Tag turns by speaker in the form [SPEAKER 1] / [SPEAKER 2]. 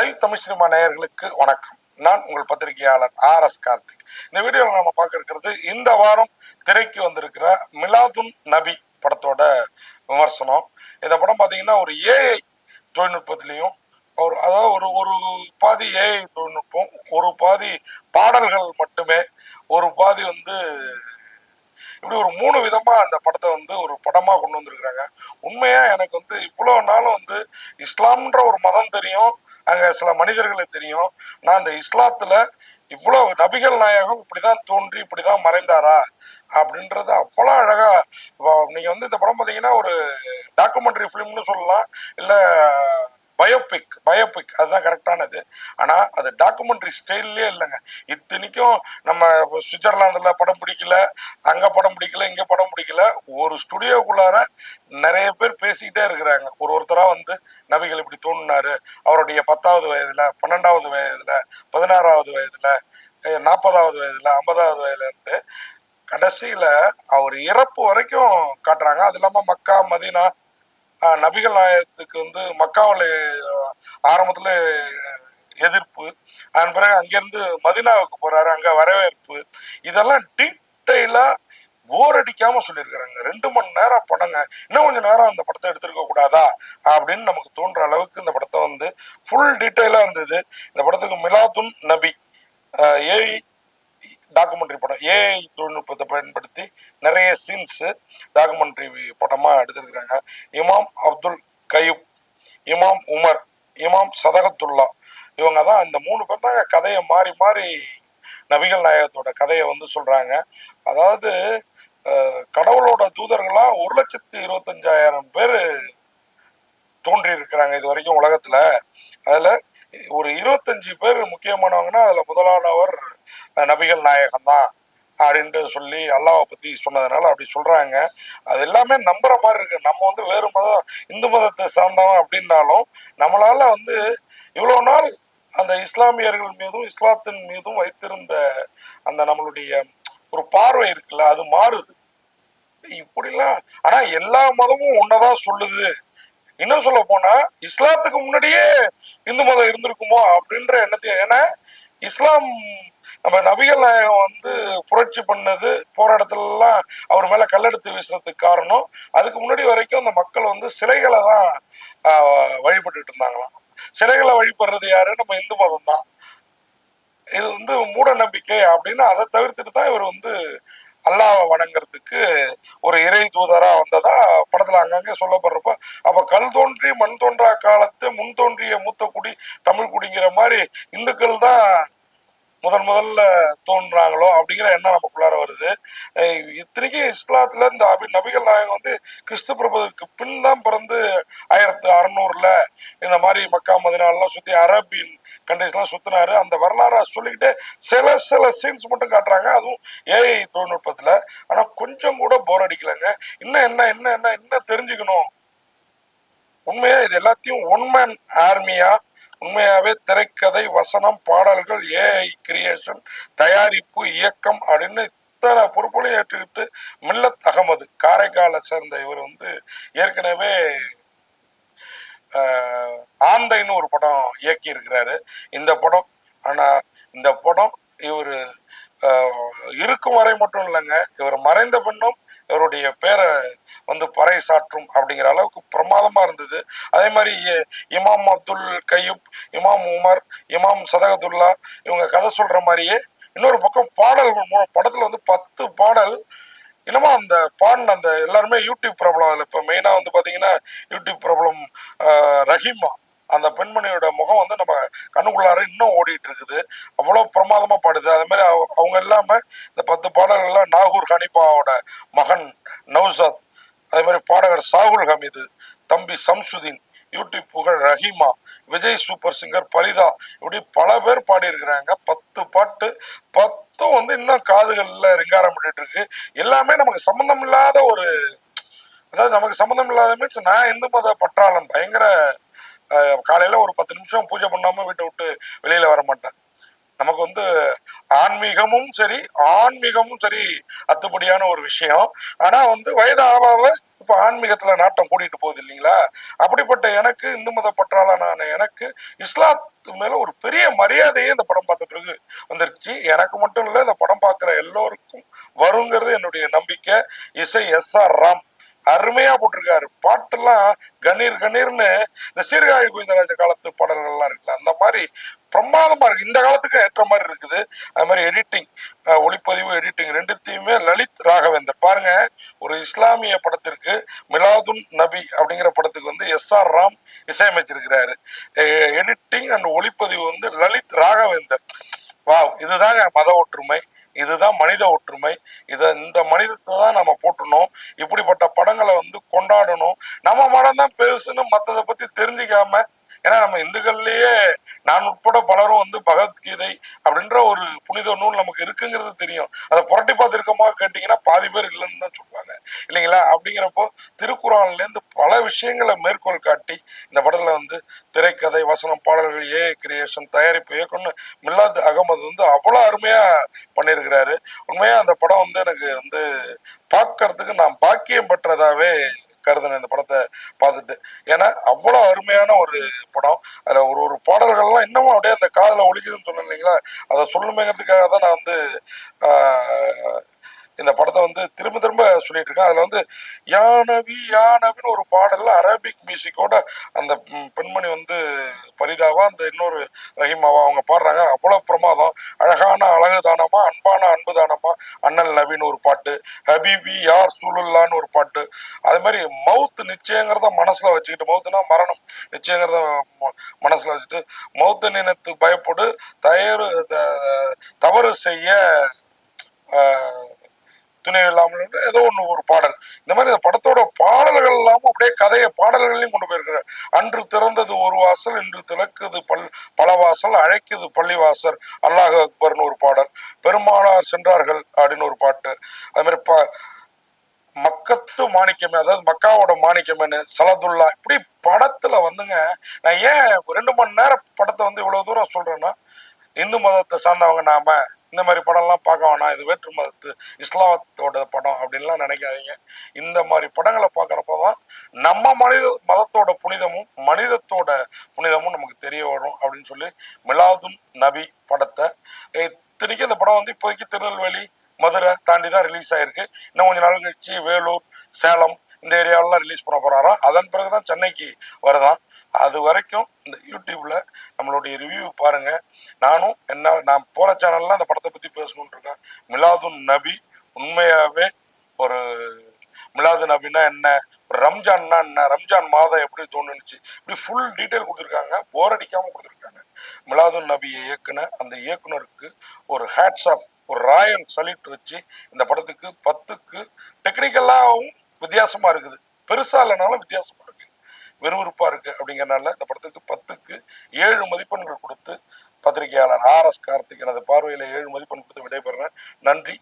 [SPEAKER 1] Live Tamil cinema நேயர்களுக்கு வணக்கம். நான் உங்கள் பத்திரிகையாளர் RS கார்த்திக். இந்த வீடியோவில் நாம பார்க்க இருக்கிறது இந்த வாரம் திரைக்கு வந்திருக்கிற மிலாதுன் நபி படத்தோட விமர்சனம். இந்த படம் பார்த்தீங்கன்னா ஒரு ஏஐ தொழில்நுட்பத்திலையும் அதாவது ஒரு பாதி ஏஐ தொழில்நுட்பம், ஒரு பாதி பாடல்கள் மட்டுமே, ஒரு பாதி இப்படி ஒரு 3 விதமா அந்த படத்தை ஒரு படமா கொண்டு வந்திருக்கிறாங்க. உண்மையா எனக்கு இவ்வளவு நாளும் இஸ்லாம்ன்ற ஒரு மதம் தெரியும், அங்க சில மனிதர்களை தெரியும். நான் இந்த இஸ்லாத்துல இவ்வளவு நபிகள் நாயகம் இப்படிதான் தோன்றி இப்படிதான் மறைந்தாரா அப்படின்றது அவ்வளவு அழகா. நீங்க இந்த படம் பார்த்தீங்கன்னா ஒரு டாக்குமெண்ட்ரி பிலிம்னு சொல்லலாம், இல்ல பயோபிக் அதுதான் கரெக்டானது. ஆனா அது டாக்குமெண்ட்ரி ஸ்டைல்லே இல்லைங்க. இத்தனைக்கும் நம்ம சுவிட்சர்லாந்துல படம் பிடிக்கல, அங்க படம் பிடிக்கல, இங்க படம் பிடிக்கல, ஒரு ஸ்டுடியோக்குள்ளார நிறைய பேர் பேசிக்கிட்டே இருக்கிறாங்க. ஒருத்தரா நபிகள் இப்படி தோன்றினாரு, அவருடைய 10வது வயதுல, 12வது வயதுல, 16வது வயதுல, 40வது வயதுல, 50வது வயதுல, கடைசியில அவர் இறப்பு வரைக்கும் காட்டுறாங்க. அது இல்லாம மக்கா மதீனா நபிகள் நாயகத்துக்கு மக்காவில் ஆரம்பத்துல எதிர்ப்பு, அதன் பிறகு அங்கிருந்து மதினாவுக்கு போறாரு, அங்க வரவேற்பு, இதெல்லாம் டீட்டெயிலா போர் அடிக்காம சொல்லியிருக்கிறாங்க. 2 மணி நேரம் படங்க, இன்னும் கொஞ்சம் நேரம் அந்த படத்தை எடுத்திருக்க கூடாதா அப்படின்னு நமக்கு தோன்ற அளவுக்கு இந்த படத்தை ஃபுல் டீட்டெயிலா இருந்தது. இந்த படத்துக்கு மிலாதுன் நபி ஏஐ டாக்குமெண்ட்ரி படம், ஏஐ தொழில்நுட்பத்தை பயன்படுத்தி நிறைய சீன்ஸ் டாக்குமெண்ட்ரி படமா எடுத்திருக்கிறாங்க. இமாம் அப்துல் கயூப், இமாம் உமர், இமாம் சதகத்துல்லா, இவங்க தான் இந்த 3 பேர் தாங்க கதையை மாறி மாறி நபிகள் நாயகத்தோட கதையை சொல்றாங்க. அதாவது கடவுளோட தூதர்களா 1,25,000 பேர் தோன்றி இருக்கிறாங்க இது வரைக்கும் உலகத்துல. அதுல ஒரு 25 பேர் முக்கியமானவங்கன்னா அதுல முதலானவர் நபிகள் நாயகம் தான் அப்படின்ட்டு சொல்லி அல்லாவை பத்தி சொன்னதுனால அப்படி சொல்றாங்க. அது எல்லாமே நம்புற மாதிரி இருக்கு. நம்ம வேறு மதம், இந்து மதத்தை சார்ந்தவன் அப்படின்னாலும் நம்மளால இவ்வளவு நாள் அந்த இஸ்லாமியர்கள் மீதும் இஸ்லாத்தின் மீதும் வைத்திருந்த அந்த நம்மளுடைய ஒரு பார்வை இருக்குல்ல, அது மாறுது இப்படிலாம். ஆனா எல்லா மதமும் ஒன்னதான் சொல்லுது. இன்னும் சொல்ல போனா இஸ்லாத்துக்கு முன்னாடியே இந்து மதம் இருந்திருக்குமோ அப்படின்ற எண்ணத்தையும். ஏன்னா இஸ்லாம் நம்ம நபிகள் நாயகம் புரட்சி பண்ணது, போராட்டத்துல எல்லாம் அவர் மேல கல்லெடுத்து வீசுறதுக்கு காரணம், அதுக்கு முன்னாடி வரைக்கும் அந்த மக்கள் சிலைகளை தான் வழிபட்டு இருந்தாங்களாம். சிலைகளை வழிபடுறது யாரு? நம்ம இந்து மதம் தான். இது மூட நம்பிக்கை அப்படின்னு அதை தவிர்த்துட்டு தான் இவர் அல்லாவை வணங்குறதுக்கு ஒரு இறை தூதரா வந்ததா படத்துல அங்கங்க சொல்லப்படுறப்ப, அப்ப கல் தோன்றி மண் தோன்றா காலத்து முன் தோன்றிய மூத்த குடி தமிழ் குடிங்கிற மாதிரி இந்துக்கள் தான் முதல்ல தோன்றாங்களோ அப்படிங்கிற எண்ணம் நமக்குள்ளார வருது. இத்தனைக்கும் இஸ்லாத்துல இந்த நபிகள் நாயகம் கிறிஸ்து பிறப்பதற்கு பின் தான் பிறந்து 1600 இந்த மாதிரி மக்கா மதினாலாம் சுத்தி அரபின் கண்ட்ரிஸ்லாம் சுத்தினாரு. அந்த வரலாறு சொல்லிக்கிட்டே சில சீன்ஸ் மட்டும் காட்டுறாங்க, அதுவும் ஏஐ தொழில்நுட்பத்துல. ஆனா கொஞ்சம் கூட போர் அடிக்கலங்க. என்ன தெரிஞ்சுக்கணும்? உண்மையா இது எல்லாத்தையும் ஒன்மேன் ஆர்மியா, உண்மையாவே திரைக்கதை, வசனம், பாடல்கள், ஏஐ கிரியேஷன், தயாரிப்பு, இயக்கம் அப்படின்னு இத்தனை பொறுப்புகளையும் ஏற்றுக்கிட்டு மில்லத் அகமது, காரைக்காலை சேர்ந்த இவர் ஏற்கனவே ஆந்தைன்னு ஒரு படம் இயக்கி இருக்கிறாரு. இந்த படம், ஆனா இந்த படம் இவர் இருக்கும் வரை மட்டும் இல்லைங்க, இவர் மறைந்த பின்னும் இவருடைய பேரை பறை சாற்றும் அப்படிங்கிற அளவுக்கு பிரமாதமா இருந்தது. அதே மாதிரி இமாம் அப்துல் கயூப், இமாம் உமர், இமாம் சதகத்துல்லா இவங்க கதை சொல்ற மாதிரியே இன்னொரு பக்கம் பாடல்கள், படத்துல 10 பாடல் என்னமோ அந்த பாடின அந்த எல்லாருமே யூடியூப் பிரபலம். அதில் இப்போ மெயினாக பார்த்தீங்கன்னா யூடியூப் பிரபலம் ரஹீமா, அந்த பெண்மணியோட முகம் நம்ம கண்ணுக்குள்ளார இன்னும் ஓடிட்டு இருக்குது. அவ்வளோ பிரமாதமா பாடுது. அதே மாதிரி அவங்க இல்லாம இந்த 10 பாடல்கள்லாம் நாகூர் ஹனிபாவோட மகன் நௌசாத், அதே மாதிரி பாடகர் சாகுல் ஹமீது, தம்பி சம்சுதீன், யூடியூப் புகழ் ரஹீமா, விஜய் சூப்பர் சிங்கர் பரிதா, இப்படி பல பேர் பாடி இருக்கிறாங்க. 10 பாட்டு, 10ம் இன்னும் காதுகள்ல ரிங்காரம் பண்ணிட்டு இருக்கு. எல்லாமே நமக்கு சம்பந்தம் இல்லாத ஒரு, அதாவது நமக்கு சம்பந்தம் இல்லாத மீன்ஸ், நான் இந்து மத பற்றாளன் பயங்கர. காலையில ஒரு 10 நிமிஷம் பூஜை பண்ணாம வீட்டை விட்டு வெளியில வர மாட்டேன். நமக்கு ஆன்மீகமும் சரி ஆன்மீகமும் சரி அத்துப்படியான ஒரு விஷயம். ஆனா வயது ஆவாவ இப்போ ஆன்மீகத்துல நாட்டம் கூட்டிட்டு போகுது இல்லைங்களா? அப்படிப்பட்ட எனக்கு, இந்து மத பற்றாளனான எனக்கு இஸ்லாத்து மேல ஒரு பெரிய மரியாதையே இந்த படம் பார்த்த பிறகு வந்துருச்சு. எனக்கு மட்டும் இல்ல, இந்த படம் பார்க்குற எல்லோருக்கும் வருங்கிறது என்னுடைய நம்பிக்கை. இசை எஸ்.ஆர். ராம் அருமையா போட்டிருக்காரு. பாட்டெல்லாம் கணீர் கணீர்னு இந்த சீர்காழி கோவிந்தராஜ காலத்து பாடல்கள்லாம் இருக்குல்ல, அந்த மாதிரி பிரமாதமா இருக்கு. இந்த காலத்துக்கு ஏற்ற மாதிரி இருக்குது. அது மாதிரி எடிட்டிங், ஒளிப்பதிவு, எடிட்டிங் ரெண்டுத்தையுமே லலித் ராகவேந்தர். பாருங்க, ஒரு இஸ்லாமிய படத்திற்கு மிலாதுன் நபி அப்படிங்கிற படத்துக்கு வந்து எஸ்.ஆர். ராம் இசையமைச்சிருக்கிறாரு. எடிட்டிங் அண்ட் ஒளிப்பதிவு வந்து லலித் ராகவேந்தர். வாவ், இதுதாங்க மத ஒற்றுமை, இதுதான் மனித ஒற்றுமை. இந்த மனிதத்தை தான் நம்ம போட்டணும். இப்படிப்பட்ட படங்களை வந்து கொண்டாடணும். நம்ம மனம் தான் பெருசுன்னு மற்றதை பத்தி தெரிஞ்சுக்காம, ஏன்னா நம்ம இந்துக்கள்லயே நான் உட்பட பலரும் வந்து பகவத்கீதை அப்படின்ற ஒரு புனித நூல் நமக்கு இருக்குங்கிறது தெரியும். அதை புரட்டி பார்த்துருக்கமா கேட்டீங்கன்னா பாதி பேர் இல்லைன்னு தான் சொல்லுவாங்க இல்லைங்களா? அப்படிங்கிறப்போ திருக்குறள்ல இருந்து பல விஷயங்களை மேற்கோள் காட்டி இந்த படத்துல வந்து திரைக்கதை, வசனம், பாடல்கள், கிரியேஷன், தயாரிப்பு, இயக்குன்னு மில்லாத் அகமது வந்து அவ்வளவு அருமையா பண்ணியிருக்கிறாரு. உண்மையா அந்த படம் வந்து எனக்கு வந்து பார்க்கறதுக்கு நான் பாக்கியம் பெற்றதாவே கருதுனேன் இந்த படத்தை பார்த்துட்டு. ஏன்னா அவ்வளோ அருமையான ஒரு படம். அதில் ஒரு ஒரு பாடல்கள்லாம் இன்னமும் அப்படியே அந்த காதில் ஒலிக்குதுன்னு சொன்னேன் இல்லைங்களா? அதை சொல்லணுங்கிறதுக்காக தான் நான் வந்து இந்த படத்தை வந்து திரும்ப திரும்ப சொல்லிட்டு இருக்கேன். அதுல வந்து யானவி யானவின்னு ஒரு பாடல்ல அரபிக் மியூசிக்கோட அந்த பெண்மணி வந்து பரிதாவா, அந்த இன்னொரு ரஹிமாவா அவங்க பாடுறாங்க. அவ்வளவு பிரமாதம். அழகான அழகு தானமா, அன்பான அன்பு தானமா, அண்ணல் நவீன் ஒரு பாட்டு, ஹபீபி யார் சூழல்லான்னு ஒரு பாட்டு. அது மாதிரி மவுத் நிச்சயங்கிறத மனசுல வச்சுக்கிட்டு, மவுத்துனா மரணம், நிச்சயங்கிறத மனசுல வச்சுட்டு, மவுத்த நினைத்து பயப்படு, தவறு செய்ய துணை இல்லாமல் ஏதோ ஒன்று ஒரு பாடல். இந்த மாதிரி இந்த படத்தோட பாடல்கள் இல்லாமல் அப்படியே கதையை பாடல்களையும் கொண்டு போயிருக்கிறார். அன்று திறந்தது ஒரு வாசல், இன்று திறக்குது பல வாசல், அழைக்குது பள்ளிவாசல், அல்லாஹ் அக்பர்னு ஒரு பாடல், பெருமானார் சென்றார்கள் அப்படின்னு ஒரு பாட்டு. அது மாதிரி மக்கத்து மாணிக்கமே, அதாவது மக்காவோட மாணிக்கமேனு, சலதுல்லா, இப்படி படத்துல வந்துங்க. நான் ஏன் 2 மணி நேரம் படத்தை வந்து இவ்வளவு தூரம் சொல்றேன்னா, இந்து மதத்தை சார்ந்தவங்க நாம இந்த மாதிரி படம்லாம் பார்க்க வேணாம், இது வேற்று மதத்து இஸ்லாமத்தோட படம் அப்படின்லாம் நினைக்காதீங்க. இந்த மாதிரி படங்களை பார்க்குறப்பதான் நம்ம மதத்தோட புனிதமும் மனிதத்தோட புனிதமும் நமக்கு தெரிய வரும் அப்படின்னு சொல்லி மிலாதுன் நபி படத்தை, இத்தனைக்கும் இந்த படம் வந்து இப்போதைக்கு திருநெல்வேலி, மதுரை தாண்டி தான் ரிலீஸ் ஆயிருக்கு. இன்னும் கொஞ்சம் நாள் கழிச்சு வேலூர், சேலம் இந்த ஏரியாவெல்லாம் ரிலீஸ் பண்ண போறாராம். அதன் பிறகுதான் சென்னைக்கு வருதான். அது வரைக்கும் இந்த யூடியூப்ல நம்மளுடைய ரிவ்யூ பாருங்க. நான் போற சேனல்ல அந்த படத்தை பத்தி பேசணும்னு இருக்கேன். மிலாதுன் நபி உண்மையாவே ஒரு மிலாது நபினா என்ன, ரம்ஜான்னா என்ன, ரம்ஜான் மாதம் எப்படி தோணுச்சு, இப்படி ஃபுல் டீட்டெயில் கொடுத்துருக்காங்க. போர் அடிக்காம கொடுத்துருக்காங்க. மிலாதுன் நபியை இயக்குன அந்த இயக்குனருக்கு ஒரு ஹேட்ஸ் ஆஃப், ஒரு ராயல் சல்யூட் வச்சு இந்த படத்துக்கு 10க்கு டெக்னிக்கலாகவும் வித்தியாசமா இருக்குது, பெருசா இல்லைனாலும் வித்தியாசமா இருக்கு, விறுவிறுப்பா இருக்கு. அப்படிங்கறனால இந்த படத்துக்கு 10க்கு 7 மதிப்பெண்கள் கொடுத்து பத்திரிகையாளர் RS கார்த்திக் எனது பார்வையில 7 மதிப்பெண் கொடுத்து விடைபெறேன். நன்றி.